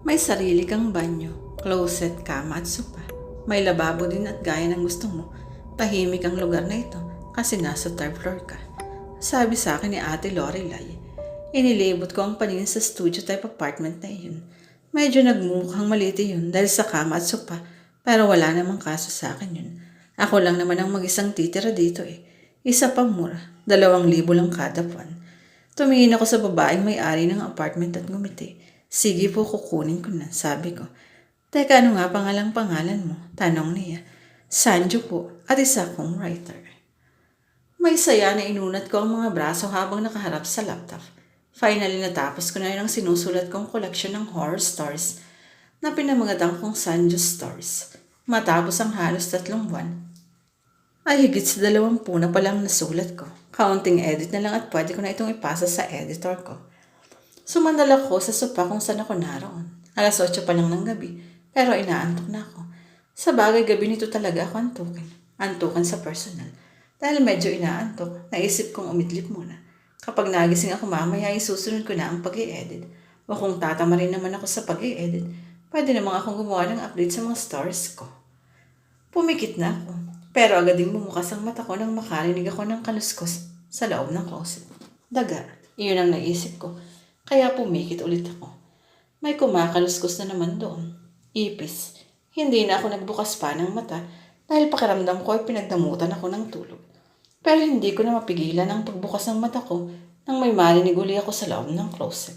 May sarili kang banyo, closet, kama at sopa. May lababo din at gaya ng gusto mo. Tahimik ang lugar na ito kasi nasa third floor ka. Sabi sa akin ni Ate Lorelai. Inilibot ko ang paningin sa studio type apartment na iyon. Medyo nagmumukhang maliit yun dahil sa kama at sopa pero wala namang kaso sa akin yun. Ako lang naman ang mag-isang titira dito eh. Isa pang mura, 2,000 lang kada buwan. Tumingin ako sa babaeng may-ari ng apartment at ngumiti. Sige po, kukunin ko na, sabi ko. Teka, ano nga pangalan mo? Tanong niya. Sanjo po, at isa kong writer. May saya na inunat ko ang mga braso habang nakaharap sa laptop. Finally natapos ko na rin ang sinusulat kong koleksyon ng horror stories na pinamagatang kong Sanjo Stories. Matapos ang halos 3 buwan, ay higit sa 20 na palang nasulat ko. Counting edit na lang at pwede ko na itong ipasa sa editor ko. Sumandal ako sa sopa kung saan ako naroon. Alas 8 pa lang ng gabi, pero inaantok na ako. Sa bagay, gabi nito talaga ako antukin. Antukan sa personal. Dahil medyo inaantok, naisip kong umidlip muna. Kapag nagising ako mamaya, isusunod ko na ang pag-i-edit. O kung tatama rin naman ako sa pag-i-edit, pwede namang akong gumawa ng update sa mga stories ko. Pumikit na ako. Pero agad ding bumukas ang mata ko nang makarinig ako ng kaluskos sa loob ng closet. Daga, iyon ang naisip ko. Kaya pumikit ulit ako. May kumakaluskos na naman doon. Ipis. Hindi na ako nagbukas pa ng mata dahil pakiramdam ko ay pinagdamutan ako ng tulog. Pero hindi ko na mapigilan ang pagbukas ng mata ko nang may marinig uli ako sa loob ng closet.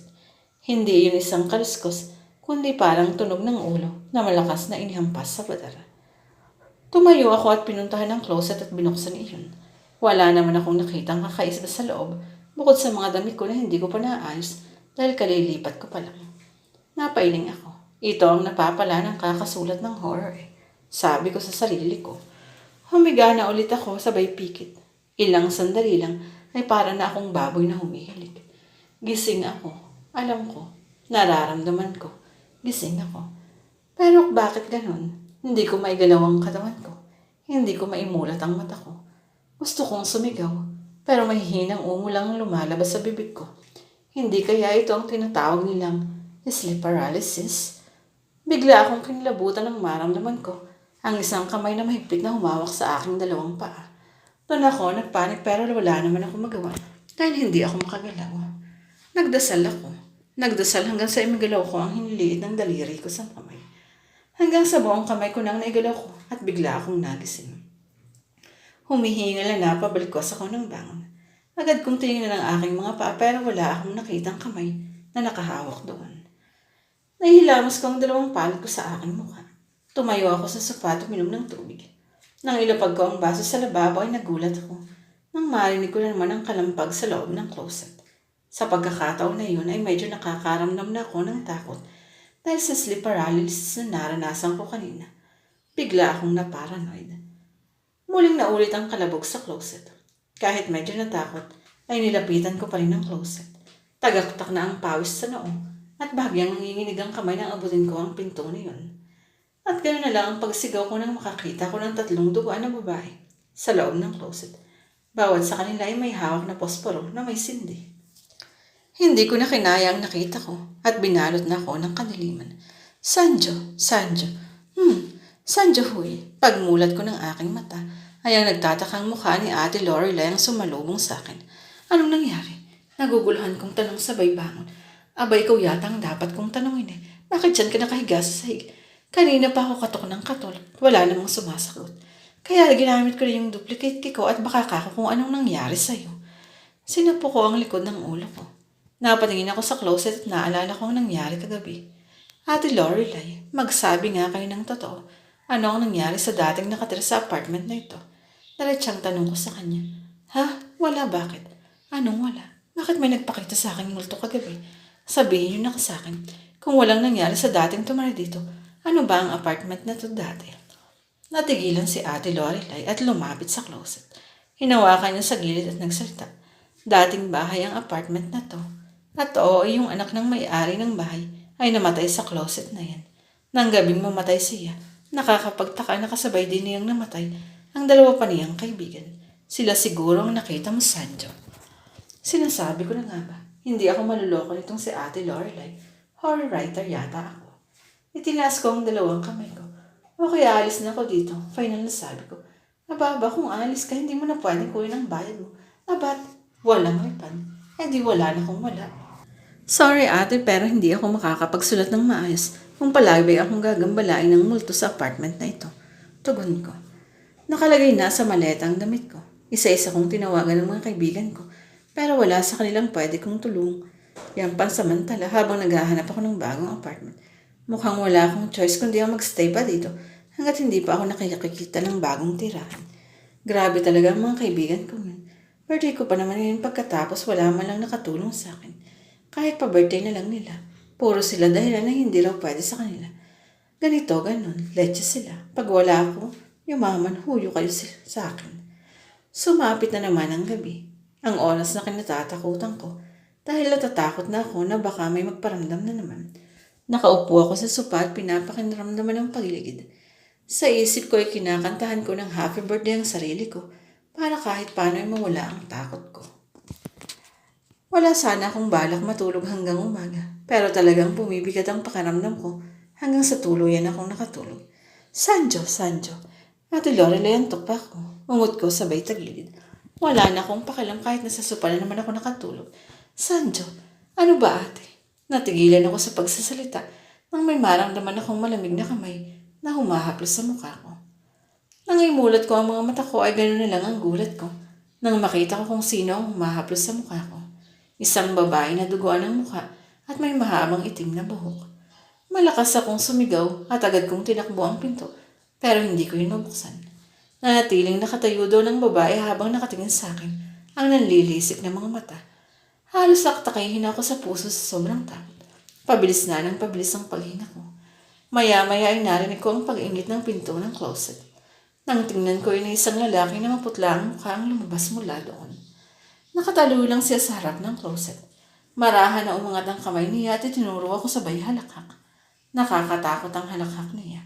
Hindi iyon isang kaluskos, kundi parang tunog ng ulo na malakas na inihampas sa badara. Tumayo ako at pinuntahan ang closet at binuksan iyon. Wala naman akong nakitang kakaisba sa loob bukod sa mga damit ko na hindi ko pa naayos dahil kalilipat ko pa lang. Napailing ako. Ito ang napapala ng kakasulat ng horror eh. Sabi ko sa sarili ko. Humiga na ulit ako sabay pikit. Ilang sandali lang ay para na akong baboy na humihilik. Gising ako. Alam ko. Nararamdaman ko. Gising ako. Pero bakit ganon? Hindi ko maigalaw ang katawan ko. Hindi ko maimulat ang mata ko. Gusto kong sumigaw, pero may hinang ungo lang lumalabas sa bibig ko. Hindi kaya ito ang tinatawag nilang sleep paralysis? Bigla akong kinilabutan ng maramdaman ko. Ang isang kamay na mahigpit na humawak sa aking 2 paa. Doon ako nagpanik pero wala naman ako magawa dahil hindi ako makagalaw. Nagdasal ako. Nagdasal hanggang sa imigalaw ko ang hiniliit ng daliri ko sa kamay. Hanggang sa buong kamay ko nang naigalaw ko at bigla akong nagising. Humihingal na pabalikos ako ng bangon. Agad kong tinignan ang aking mga paa pero wala akong nakitang kamay na nakahawak doon. Nahihilamos ko ang 2 palad ko sa aking mukha. Tumayo ako sa sofa at uminom ng tubig. Nang ilapag ko ang baso sa lababo ay nagulat ako nang marinig ko na naman ang kalampag sa loob ng closet. Sa pagkakataon na iyon ay medyo nakakaramdam na ako ng takot dahil sa sleep paralysis na naranasan ko kanina. Bigla akong naparanoid. Muling naulit ang kalabog sa closet. Kahit medyo natakot, ay nilapitan ko pa rin ang closet. Tagaktak na ang pawis sa noo at bahagyang nanginginig ang kamay nang abutin ko ang pinto na yun. At ganoon na lang ang pagsigaw ko nang makakita ko ng 3 duguan na babae sa loob ng closet. Bawat sa kanila ay may hawak na posporo na may sindi. Hindi ko na kinaya ang nakita ko at binalot na ako ng kadiliman. Sanjo, Sanjo. Sanjo huy. Pagmulat ko ng aking mata ay ang nagtatakang mukha ni Ate Lorelai ang sumalubong sa akin. Anong nangyari? Naguguluhan kong tanong sabay bangon. Abay, ikaw yata ang dapat kong tanongin eh. Bakit dyan ka nakahiga sa sahig? Kanina pa ako katok ng katol. Wala namang sumasagot. Kaya ginamit ko rin yung duplicate ko at baka kako kung anong nangyari sa'yo. Sinapo ko ang likod ng ulo ko. Napatingin ako sa closet at naalala ko ang nangyari kagabi. Ate Lorelai, magsabi nga kayo ng totoo. Ano ang nangyari sa dating nakatira sa apartment na ito? Diretsang tanong ko sa kanya. Ha? Wala, bakit? Anong wala? Bakit may nagpakita sa aking multo kagabi? Sabihin niyo na sa akin. Kung walang nangyari sa dating tumira dito, ano ba ang apartment na to dati? Natigilan si Ate Lorelai at lumapit sa closet. Hinawakan niya sa gilid at nagsalita. Dating bahay ang apartment na to. At oo, yung anak ng may-ari ng bahay ay namatay sa closet na yan. Nang gabing mamatay siya, nakakapagtaka na kasabay din niyang namatay ang 2 pa niyang kaibigan. Sila siguro ang nakita mo, Sanjo. Sinasabi ko na nga ba, hindi ako maluloko nitong si Ate Lorelai. Horror writer yata ako. Itinaas ko ang dalawang kamay ko. Okay, alis na ako dito. Final na sabi ko. Aba, kung alis ka, hindi mo na pwedeng kunin ang bayad mo. Abat, walang refund. Eh di wala na kung wala. Sorry ate, pero hindi ako makakapagsulat ng maayos kung palagi akong gagambalain ng multo sa apartment na ito. Tugon ko. Nakalagay na sa maleta ang damit ko. Isa-isa kong tinawagan ng mga kaibigan ko, pero wala sa kanilang pwede kong tulong. Yan pansamantala habang naghahanap ako ng bagong apartment. Mukhang wala akong choice kundi ang magstay pa dito hanggat hindi pa ako nakikita ng bagong tirahan. Grabe talaga ang mga kaibigan ko yun. Birthday ko pa naman yun pagkatapos wala man lang nakatulong sa akin. Kahit pa birthday na lang nila. Puro sila dahilan na hindi raw pwede sa kanila. Ganito, ganun. Leche sila. Pag wala ako, yumaman, huyo kayo sa akin. Sumapit na naman ang gabi. Ang oras na kinatatakutan ko dahil natatakot na ako na baka may magparamdam na naman. Nakaupo ako sa sopa at pinapakinramdaman ng pagiligid. Sa isip ko ay kinakantahan ko ng happy birthday ang sarili ko para kahit paano ay mawala ang takot ko. Wala sana akong balak matulog hanggang umaga, pero talagang bumibigat ang pakiramdam ko hanggang sa tuluyan akong nakatulog. Sanjo. Ate Lorelai, antok pa ako. Ungot ko sabay tagilid. Wala na akong pakialam kahit nasa sopa na naman ako nakatulog. Sanjo, ano ba ate? Natigilan ako sa pagsasalita nang may maramdaman akong malamig na kamay na humahaplos sa mukha ko. Nang imulat ko ang mga mata ko ay gano'n na lang ang gulat ko nang makita ko kung sino ang humahaplos sa mukha ko. Isang babae na duguan ang mukha at may mahabang itim na buhok. Malakas akong sumigaw at agad kong tinakbo ang pinto pero hindi ko yun mabuksan. Nanatiling nakatayo doon ang babae habang nakatingin sa akin ang nanlilisik na mga mata. Halos nakatakihin ako sa puso sa sobrang takot. Pabilis ang paghinga ko. Maya-maya ay narinig ko ang pag-ingit ng pinto ng closet. Nang tingnan ko ay isang lalaki na maputla ang mukha ang lumabas mula doon. Nakatalo lang siya sa harap ng closet. Marahan na umangat ang kamay niya at itinuro ako sabay halakhak. Nakakatakot ang halakhak niya.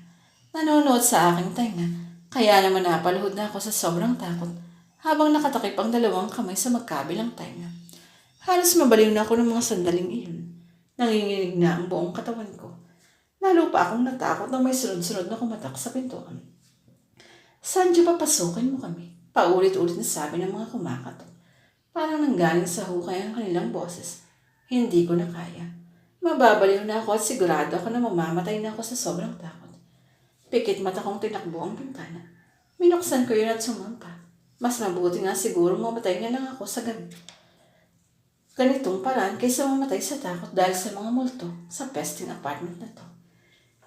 Nanonood sa aking tainga, kaya naman napaluhod na ako sa sobrang takot habang nakatakip ang dalawang kamay sa magkabilang tainga. Halos mabaliw na ako ng mga sandaling iyon. Nanginginig na ang buong katawan ko. Lalo pa akong natakot nang may sunod-sunod na kumatak sa pintuan. Sanjo, papasukin mo kami. Paulit-ulit na sabi ng mga kumakatok. Parang nanggaling sa hukay ang kanilang boses. Hindi ko na kaya. Mababaliw na ako at sigurado ako na mamamatay na ako sa sobrang takot. Pikit mata kong tinakbo ang bintana. Minuksan ko yun at sumampa. Mas mabuti nga siguro mamatay na lang ako sa gabi. Ganitong paraan kaysa mamatay sa takot dahil sa mga multo sa pesting apartment na to.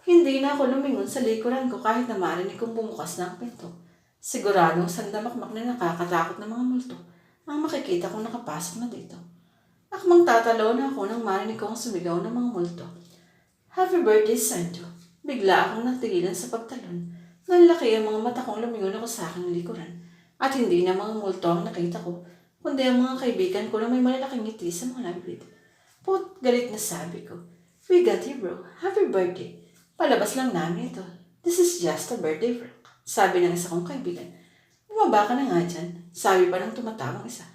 Hindi na ako lumingon sa likuran ko kahit na marinig kong bumukas na ang pinto. Siguradong sandamakmak na nakakatakot na mga multo ang makikita kong nakapasok na dito. Akmang tatalaw na ako nang marinig kong sumigaw ng mga multo. Happy birthday, Sanjo. Bigla akong natigilan sa pagtalon. Nanlaki ang mga mata kong lumingon ako sa aking likuran. At hindi na mga multo ang nakita ko, kundi ang mga kaibigan ko na may malalaking ngiti sa mga labid. Galit na sabi ko. We got you, bro. Happy birthday. Palabas lang namin ito. This is just a birthday prank. Sabi ng isa kong kaibigan. Bumaba ka na nga dyan. Sabi pa ng tumatawang isa.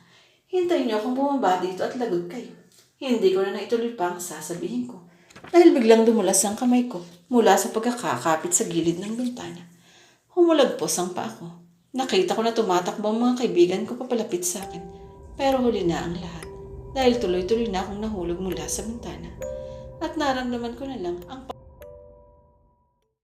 Hintayin niyo akong bumaba dito at lagot kayo. Hindi ko na naituloy pa ang sasabihin ko. Dahil biglang dumulas ang kamay ko mula sa pagkakakapit sa gilid ng bintana. Humulagpos ang paa ko. Nakita ko na tumatakbo ang mga kaibigan ko papalapit sa akin. Pero huli na ang lahat dahil tuloy-tuloy na akong nahulog mula sa bintana. At naramdaman ko na lang ang